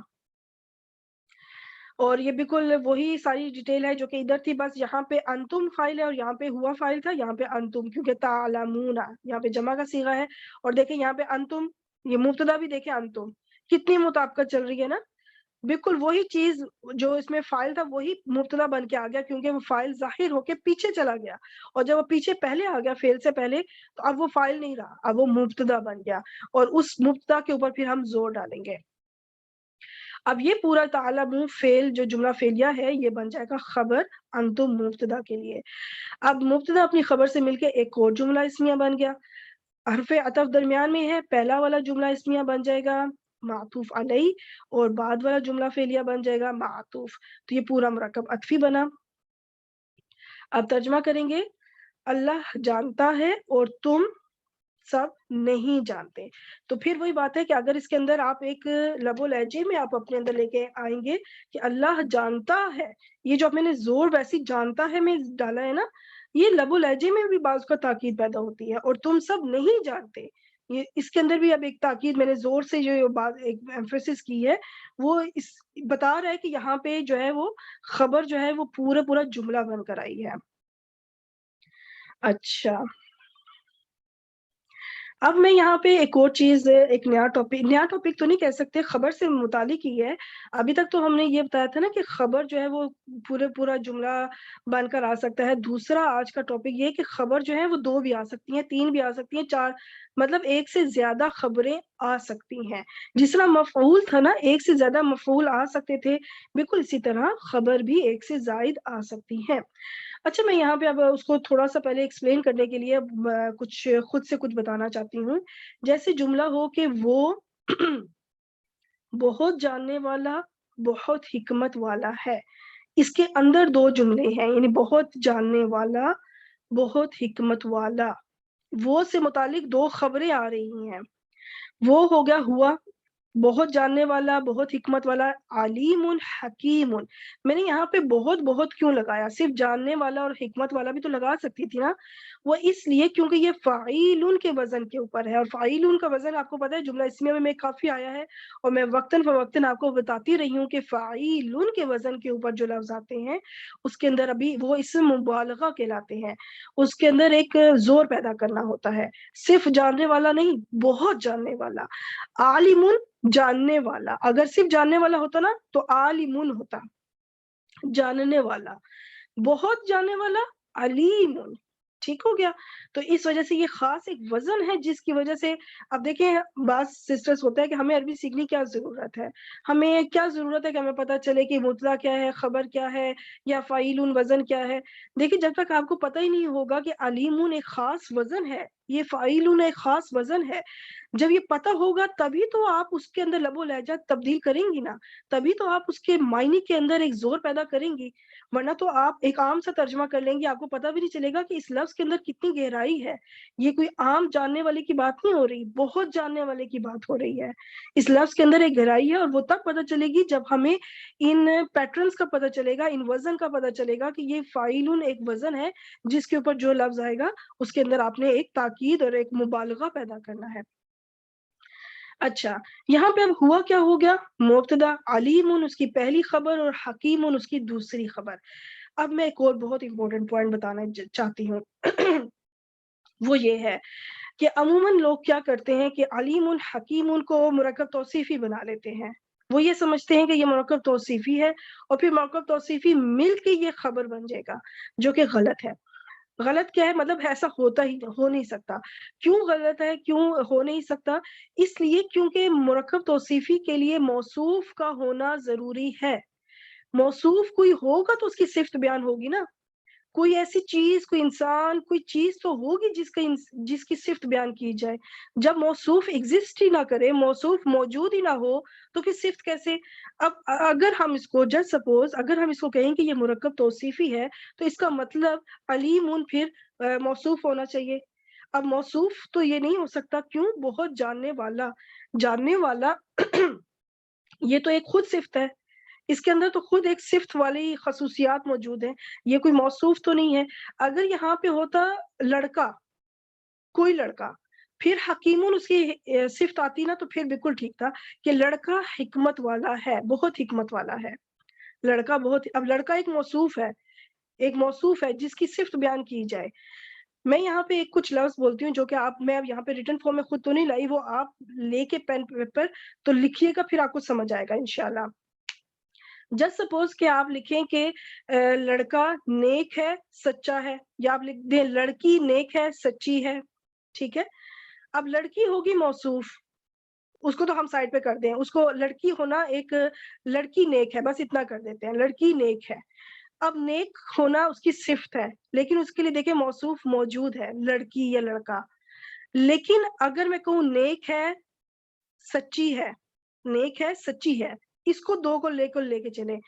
اور یہ بالکل وہی ساری ڈیٹیل ہے جو کہ ادھر تھی, بس یہاں پہ انتم فائل ہے اور یہاں پہ ہوا فائل تھا. یہاں پہ انتم کیونکہ تعلمون یہاں پہ جمع کا صیغہ ہے. اور دیکھیں یہاں پہ انتم, یہ مبتدا بھی دیکھیں انتم کتنی مطابقت چل رہی ہے نا. بالکل وہی چیز جو اس میں فائل تھا وہی مبتدا بن کے آ گیا, کیونکہ وہ فائل ظاہر ہو کے پیچھے چلا گیا. اور جب وہ پیچھے پہلے آ گیا فعل سے پہلے, تو اب وہ فائل نہیں رہا, اب وہ مبتدا بن گیا. اور اس مبتدا کے اوپر پھر ہم زور ڈالیں گے. اب یہ پورا تعلم فعل جو جملہ فعلیہ ہے یہ بن جائے گا خبر انتم مبتدا کے لیے. اب مبتدا اپنی خبر سے مل کے ایک اور جملہ اسمیہ بن گیا. حرف عطف درمیان میں ہے, پہلا والا جملہ اسمیہ بن جائے گا معطوف علیہ, اور بعد والا جملہ فعلیہ بن جائے گا معطوف. تو یہ پورا مرکب عطفی بنا. اب ترجمہ کریں گے. اللہ جانتا ہے اور تم سب نہیں جانتے. تو پھر وہی بات ہے کہ اگر اس کے اندر آپ ایک لب و لہجے میں آپ اپنے اندر لے کے آئیں گے کہ اللہ جانتا ہے, یہ جو آپ میں نے زور ویسی جانتا ہے میں ڈالا ہے نا, یہ لب و لہجے میں بھی بعض کا تاکید پیدا ہوتی ہے اور تم سب نہیں جانتے. یہ اس کے اندر بھی اب ایک تاکید میں نے زور سے جو بات ایک ایمفیسس کی ہے وہ اس بتا رہا ہے کہ یہاں پہ جو ہے وہ خبر جو ہے وہ پورا جملہ بن کر آئی ہے. اچھا اب میں یہاں پہ ایک اور چیز ایک نیا ٹاپک تو نہیں کہہ سکتے، خبر سے متعلق ہی ہے. ابھی تک تو ہم نے یہ بتایا تھا نا کہ خبر جو ہے وہ پورا جملہ بن کر آ سکتا ہے. دوسرا آج کا ٹاپک یہ ہے کہ خبر جو ہے وہ 2 بھی آ سکتی ہیں، 3 بھی آ سکتی ہیں، 4 مطلب ایک سے زیادہ خبریں آ سکتی ہیں. جس طرح مفعول تھا نا، ایک سے زیادہ مفعول آ سکتے تھے، بالکل اسی طرح خبر بھی ایک سے زائد آ سکتی ہیں. اچھا میں یہاں پہ اب اس کو تھوڑا سا پہلے ایکسپلین کرنے کے لیے کچھ خود سے کچھ بتانا چاہتی ہوں. جیسے جملہ ہو کہ وہ بہت جاننے والا بہت حکمت والا ہے. اس کے اندر 2 جملے ہیں، یعنی بہت جاننے والا بہت حکمت والا. وہ سے متعلق 2 خبریں آ رہی ہیں. وہ ہو گیا ہوا، بہت جاننے والا بہت حکمت والا، علیم حکیم. میں نے یہاں پہ بہت کیوں لگایا؟ صرف جاننے والا اور حکمت والا بھی تو لگا سکتی تھی نا. وہ اس لیے کیونکہ یہ فاعلون کے وزن کے اوپر ہے، اور فاعلون کا وزن آپ کو پتا ہے جملہ اسمیہ میں کافی آیا ہے، اور میں وقتاً فوقتاً آپ کو بتاتی رہی ہوں کہ فاعلون کے وزن کے اوپر جو لفظ آتے ہیں اس کے اندر ابھی وہ اسم مبالغہ کہلاتے ہیں. اس کے اندر ایک زور پیدا کرنا ہوتا ہے، صرف جاننے والا نہیں، بہت جاننے والا. عالم جاننے والا، اگر صرف جاننے والا ہوتا نا تو عالم ہوتا، جاننے والا. بہت جاننے والا علیم. ٹھیک ہو گیا؟ تو اس وجہ سے یہ خاص ایک وزن ہے جس کی وجہ سے اب دیکھیں بعض سسٹرز ہوتا ہے کہ ہمیں عربی سیکھنے کیا ضرورت ہے، ہمیں کیا ضرورت ہے کہ ہمیں پتہ چلے کہ مبتدا کیا ہے، خبر کیا ہے، یا فاعلون وزن کیا ہے. دیکھیں جب تک آپ کو پتہ ہی نہیں ہوگا کہ علیمون ایک خاص وزن ہے، یہ فاعلون ایک خاص وزن ہے، جب یہ پتہ ہوگا تبھی تو آپ اس کے اندر لب و لہجہ تبدیل کریں گی نا، تبھی تو آپ اس کے معنی کے اندر ایک زور پیدا کریں گی. ورنہ تو آپ ایک عام سا ترجمہ کر لیں گے، آپ کو پتہ بھی نہیں چلے گا کہ اس لفظ کے اندر کتنی گہرائی ہے. یہ کوئی عام جاننے والے کی بات نہیں ہو رہی، بہت جاننے والے کی بات ہو رہی ہے. اس لفظ کے اندر ایک گہرائی ہے، اور وہ تب پتہ چلے گی جب ہمیں ان پیٹرنز کا پتہ چلے گا، ان وزن کا پتہ چلے گا کہ یہ فاعلون ایک وزن ہے جس کے اوپر جو لفظ آئے گا اس کے اندر آپ نے ایک تاکید اور ایک مبالغہ پیدا کرنا ہے. اچھا یہاں پہ اب ہوا کیا ہو گیا؟ مبتدا، علیم اس کی پہلی خبر اور حکیم اس کی دوسری خبر. اب میں ایک اور بہت امپورٹنٹ پوائنٹ بتانا چاہتی ہوں. وہ یہ ہے کہ عموماً لوگ کیا کرتے ہیں کہ علیم حکیم کو مرکب توصیفی بنا لیتے ہیں. وہ یہ سمجھتے ہیں کہ یہ مرکب توصیفی ہے اور پھر مرکب توصیفی مل کے یہ خبر بن جائے گا، جو کہ غلط ہے. غلط کیا ہے؟ مطلب ایسا ہوتا ہی ہو نہیں سکتا. کیوں غلط ہے، کیوں ہو نہیں سکتا؟ اس لیے کیونکہ مرکب توصیفی کے لیے موصوف کا ہونا ضروری ہے. موصوف کوئی ہوگا تو اس کی صفت بیان ہوگی نا، کوئی ایسی چیز، کوئی انسان، کوئی چیز تو ہوگی جس کی صفت بیان کی جائے. جب موصوف ایگزسٹ ہی نہ کرے، موصوف موجود ہی نہ ہو تو پھر صفت کیسے؟ اب اگر ہم اس کو جسٹ سپوز اگر ہم اس کو کہیں کہ یہ مرکب توصیفی ہے تو اس کا مطلب علیمون پھر موصوف ہونا چاہیے. اب موصوف تو یہ نہیں ہو سکتا، کیوں؟ بہت جاننے والا. جاننے والا یہ تو ایک خود صفت ہے، اس کے اندر تو خود ایک صفت والی خصوصیات موجود ہیں، یہ کوئی موصوف تو نہیں ہے. اگر یہاں پہ ہوتا لڑکا، کوئی لڑکا، پھر حکیمون اس کی صفت آتی نا تو پھر بالکل ٹھیک تھا کہ لڑکا حکمت والا ہے، بہت حکمت والا ہے. لڑکا بہت، اب لڑکا ایک موصوف ہے، ایک موصوف ہے جس کی صفت بیان کی جائے. میں یہاں پہ کچھ لفظ بولتی ہوں جو کہ میں اب یہاں پہ ریٹن فارم میں خود تو نہیں لائی، وہ آپ لے کے پین پیپر تو لکھیے گا، پھر آپ کو سمجھ آئے گا انشاءاللہ. جسٹ سپوز کہ آپ لکھیں کہ لڑکا نیک ہے، سچا ہے، یا آپ لکھ دیں لڑکی نیک ہے، سچی ہے. ٹھیک ہے، اب لڑکی ہوگی موصوف، اس کو تو ہم سائڈ پہ کر دیں، اس کو لڑکی ہونا ایک لڑکی نیک ہے، بس اتنا کر دیتے ہیں، لڑکی نیک ہے. اب نیک ہونا اس کی صفت ہے، لیکن اس کے لیے دیکھیں موصوف موجود ہے، لڑکی یا لڑکا. لیکن اگر میں کہوں نیک ہے سچی ہے، نیک ہے سچی ہے، اس کو 2 کو لے کے چلیں.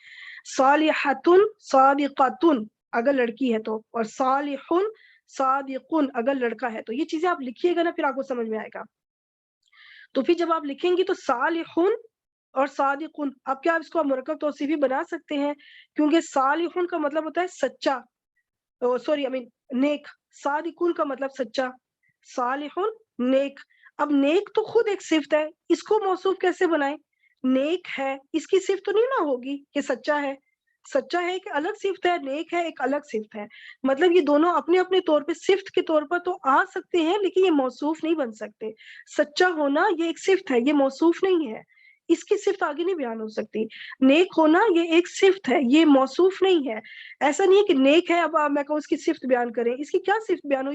صالحتن صادقتن اگر لڑکی ہے تو، اور صالحن صادقن اگر لڑکا ہے تو. یہ چیزیں آپ لکھیے گا نا پھر آپ کو سمجھ میں آئے گا. تو پھر جب آپ لکھیں گی تو صالحن اور صادقن، اب کیا اس کو آپ مرکب توصیفی بنا سکتے ہیں؟ کیونکہ صالحن کا مطلب ہوتا ہے سچا، سوری نیک, صادقون کا مطلب سچا, صالحون نیک. اب نیک تو خود ایک صفت ہے, اس کو موصوف کیسے بنائیں؟ نیک ہے اس کی صفت تو نہیں نہ ہوگی کہ سچا ہے, سچا ہے ایک الگ صفت ہے, نیک ہے ایک الگ صفت ہے. مطلب یہ دونوں اپنے اپنے طور پہ صفت کے طور پر تو آ سکتے ہیں, لیکن یہ موصوف نہیں بن سکتے. سچا ہونا یہ ایک صفت ہے, یہ موصوف نہیں ہے, اس کی صفت آگے نہیں بیان ہو سکتی. نیک ہونا یہ ایک صفت ہے, یہ موصوف نہیں ہے. ایسا نہیں ہے کہ نیک ہے اب میں کہوں اس کی صفت بیان کریں, اس کی کیا صفت بیان ہو,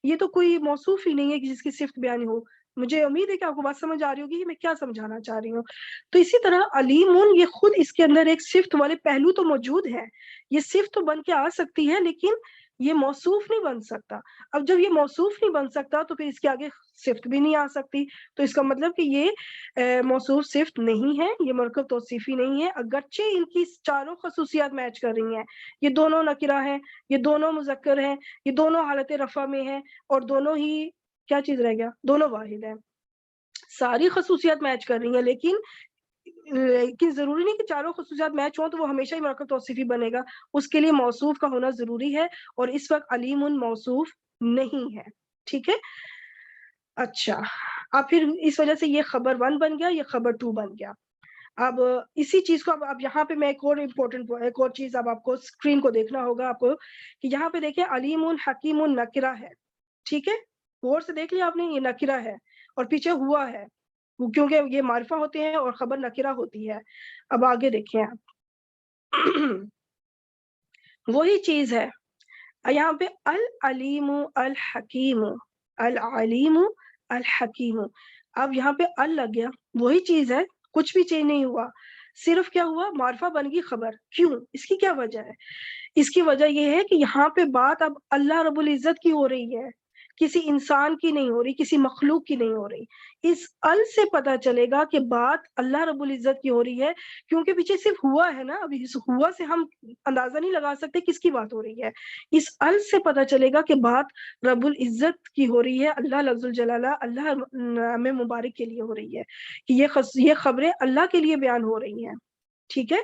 یہ تو کوئی موصوف ہی نہیں ہے کہ جس کی صفت بیان ہو. مجھے امید ہے کہ آپ کو بات سمجھ آ رہی ہوگی کہ میں کیا سمجھانا چاہ رہی ہوں. تو اسی طرح علیمون, یہ خود اس کے اندر ایک صفت والے پہلو تو موجود ہے, یہ صفت تو بن کے آ سکتی ہے لیکن یہ موصوف نہیں بن سکتا. اب جب یہ موصوف نہیں بن سکتا تو پھر اس کے آگے صفت بھی نہیں آ سکتی, تو اس کا مطلب کہ یہ موصوف صفت نہیں ہے, یہ مرکب توصیفی نہیں ہے, اگرچہ ان کی چاروں خصوصیات میچ کر رہی ہیں. یہ دونوں نکرہ ہیں, یہ دونوں مذکر ہیں, یہ دونوں حالت رفع میں ہیں, اور دونوں ہی کیا چیز رہ گیا, دونوں واحد ہیں. ساری خصوصیات میچ کر رہی ہیں, لیکن ضروری نہیں کہ چاروں خصوصیات میچ ہوں تو وہ ہمیشہ ہی مرکب توصیفی بنے گا. اس کے لیے موصوف کا ہونا ضروری ہے, اور اس وقت علیم موصوف نہیں ہے. ٹھیک ہے, اچھا. اب پھر اس وجہ سے یہ خبر 1 بن گیا, یہ خبر 2 بن گیا. اب اسی چیز کو اب یہاں پہ میں ایک اور چیز اب آپ کو اسکرین کو دیکھنا ہوگا آپ کو, کہ یہاں پہ دیکھیں علیم حکیم نکرہ ہے. ٹھیک ہے, غور سے دیکھ لیا آپ نے, یہ نکرہ ہے اور پیچھے ہوا ہے, کیونکہ یہ معرفہ ہوتے ہیں اور خبر نکرہ ہوتی ہے. اب آگے دیکھیں آپ, وہی چیز ہے یہاں پہ العلیم الحکیم, العلیم الحکیم. اب یہاں پہ ال لگ گیا, وہی چیز ہے, کچھ بھی چینج نہیں ہوا, صرف کیا ہوا, معرفہ بن گئی خبر. کیوں؟ اس کی کیا وجہ ہے؟ اس کی وجہ یہ ہے کہ یہاں پہ بات اب اللہ رب العزت کی ہو رہی ہے, کسی انسان کی نہیں ہو رہی, کسی مخلوق کی نہیں ہو رہی. اس ال سے پتا چلے گا کہ بات اللہ رب العزت کی ہو رہی ہے, کیونکہ پیچھے صرف ہوا ہے نا, ابھی اس ہوا سے ہم اندازہ نہیں لگا سکتے کس کی بات ہو رہی ہے. اس ال سے پتا چلے گا کہ بات رب العزت کی ہو رہی ہے, اللہ لفظ الجلالہ, اللہ نام مبارک کے لیے ہو رہی ہے, کہ یہ خبریں اللہ کے لیے بیان ہو رہی ہیں. ٹھیک ہے,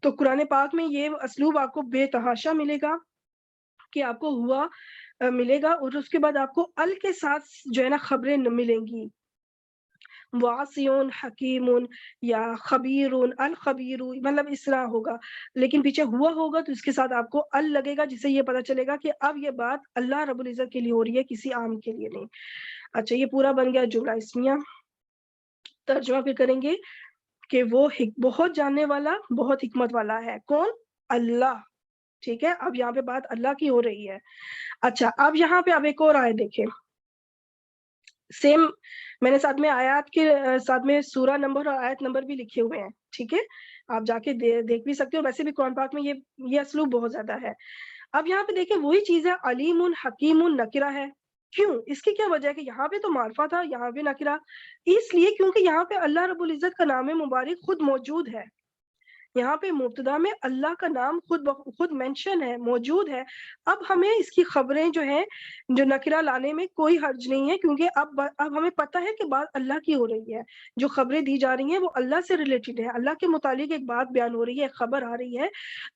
تو قرآن پاک میں یہ اسلوب آپ کو بے تحاشا ملے گا کہ آپ کو ہوا ملے گا, اور اس کے بعد آپ کو ال کے ساتھ جو ہے نا خبریں ملیں گی. واسعون حکیمون یا خبیرون الخبیر, مطلب اس طرح ہوگا, لیکن پیچھے ہوا ہوگا تو اس کے ساتھ آپ کو ال لگے گا, جس سے یہ پتا چلے گا کہ اب یہ بات اللہ رب العزت کے لیے ہو رہی ہے, کسی عام کے لیے نہیں. اچھا, یہ پورا بن گیا جملہ اسمیہ. ترجمہ پھر کریں گے کہ وہ بہت جاننے والا, بہت حکمت والا ہے. کون؟ اللہ. ٹھیک ہے, اب یہاں پہ بات اللہ کی ہو رہی ہے. اچھا, اب یہاں پہ اب ایک اور آیت دیکھیں, سیم میں نے ساتھ میں آیات کے ساتھ میں سورہ نمبر اور آیت نمبر بھی لکھے ہوئے ہیں. ٹھیک ہے, آپ جا کے دیکھ بھی سکتے ہو, ویسے بھی قرآن پاک میں یہ اسلوب بہت زیادہ ہے. اب یہاں پہ دیکھیں وہی چیز ہے, علیم حکیم نکرہ ہے. کیوں؟ اس کی کیا وجہ ہے کہ یہاں پہ تو معرفہ تھا, یہاں پہ نکرہ. اس لیے کیونکہ یہاں پہ اللہ رب العزت کا نام مبارک خود موجود ہے. یہاں پہ مبتدا میں اللہ کا نام خود مینشن ہے, موجود ہے. اب ہمیں اس کی خبریں جو ہیں, جو نکرہ لانے میں کوئی حرج نہیں ہے, کیونکہ اب ہمیں پتہ ہے کہ بات اللہ کی ہو رہی ہے. جو خبریں دی جا رہی ہیں وہ اللہ سے ریلیٹڈ ہے, اللہ کے متعلق ایک بات بیان ہو رہی ہے, ایک خبر آ رہی ہے.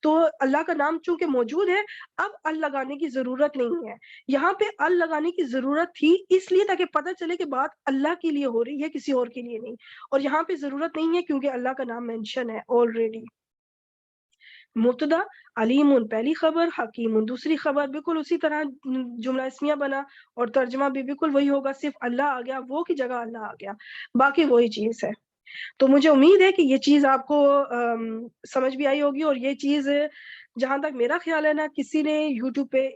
تو اللہ کا نام چونکہ موجود ہے, اب ال لگانے کی ضرورت نہیں ہے. یہاں پہ ال لگانے کی ضرورت تھی اس لیے تاکہ پتہ چلے کہ بات اللہ کے لیے ہو رہی ہے, کسی اور کے لیے نہیں. اور یہاں پہ ضرورت نہیں ہے کیونکہ اللہ کا نام مینشن ہے آلریڈی. مبتدا علیم پہلی خبر, حکیم دوسری خبر, بالکل اسی طرح جملہ اسمیہ بنا, اور ترجمہ بھی بالکل وہی ہوگا, صرف اللہ آ گیا, وہ کی جگہ اللہ آ گیا, باقی وہی چیز ہے. تو مجھے امید ہے کہ یہ چیز آپ کو سمجھ بھی آئی ہوگی, اور یہ چیز جہاں تک میرا خیال ہے نا, کسی نے یوٹیوب پہ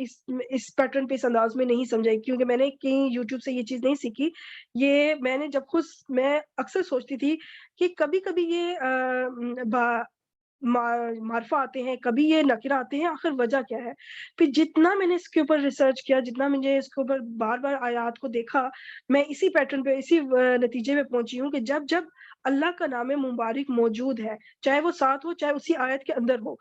اس پیٹرن پہ اس انداز میں نہیں سمجھائی, کیونکہ میں نے کہیں یوٹیوب سے یہ چیز نہیں سیکھی. یہ میں نے جب خود میں اکثر سوچتی تھی کہ کبھی کبھی یہ معرفہ آتے ہیں, کبھی یہ نکرہ آتے ہیں, آخر وجہ کیا ہے. پھر جتنا میں نے اس کے اوپر ریسرچ کیا, جتنا مجھے اس کے اوپر بار بار آیات کو دیکھا, میں اسی پیٹرن پہ, اسی نتیجے پہ پہنچی ہوں کہ جب اللہ کا نام مبارک موجود ہے, چاہے وہ ساتھ ہو چاہے اسی آیت کے اندر ہو,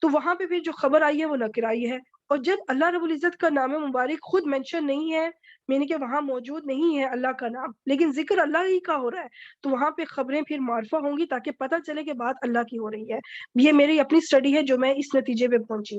تو وہاں پہ پھر جو خبر آئی ہے وہ نکرہ آئی ہے. اور جب اللہ رب العزت کا نام مبارک خود مینشن نہیں ہے, یعنی کہ وہاں موجود نہیں ہے اللہ کا نام, لیکن ذکر اللہ ہی کا ہو رہا ہے, تو وہاں پہ خبریں پھر معرفہ ہوں گی تاکہ پتہ چلے کہ بات اللہ کی ہو رہی ہے. یہ میری اپنی سٹڈی ہے جو میں اس نتیجے پہ پہنچی.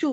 2।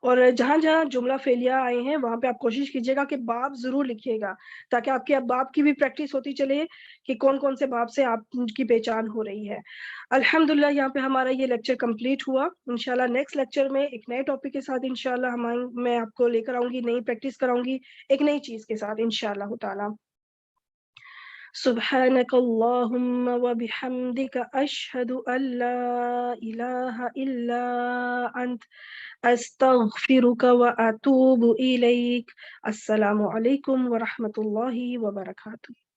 اور جہاں-جہاں جملہ فعلیہ آئے ہیں وہاں پہ آپ کوشش کیجیے گا کہ باب ضرور لکھیے گا، تاکہ آپ کے اب باب کی بھی پریکٹس ہوتی چلے کہ کون-کون سے باب سے آپ کی پہچان ہو رہی ہے۔ الحمدللہ یہاں پہ ہمارا یہ لیکچر کمپلیٹ ہوا۔ انشاءاللہ نیکسٹ لیکچر میں ایک نئے ٹاپک کے ساتھ انشاءاللہ میں آپ کو لے کر آؤں گی، نئی پریکٹس کراؤں گی ایک نئی چیز کے ساتھ انشاءاللہ تعالی۔ سبحانك اللهم وبحمدك أشهد أن لا إله إلا أنت أستغفرك وأتوب إليك۔ السلام علیکم ورحمۃ اللہ وبرکاتہ۔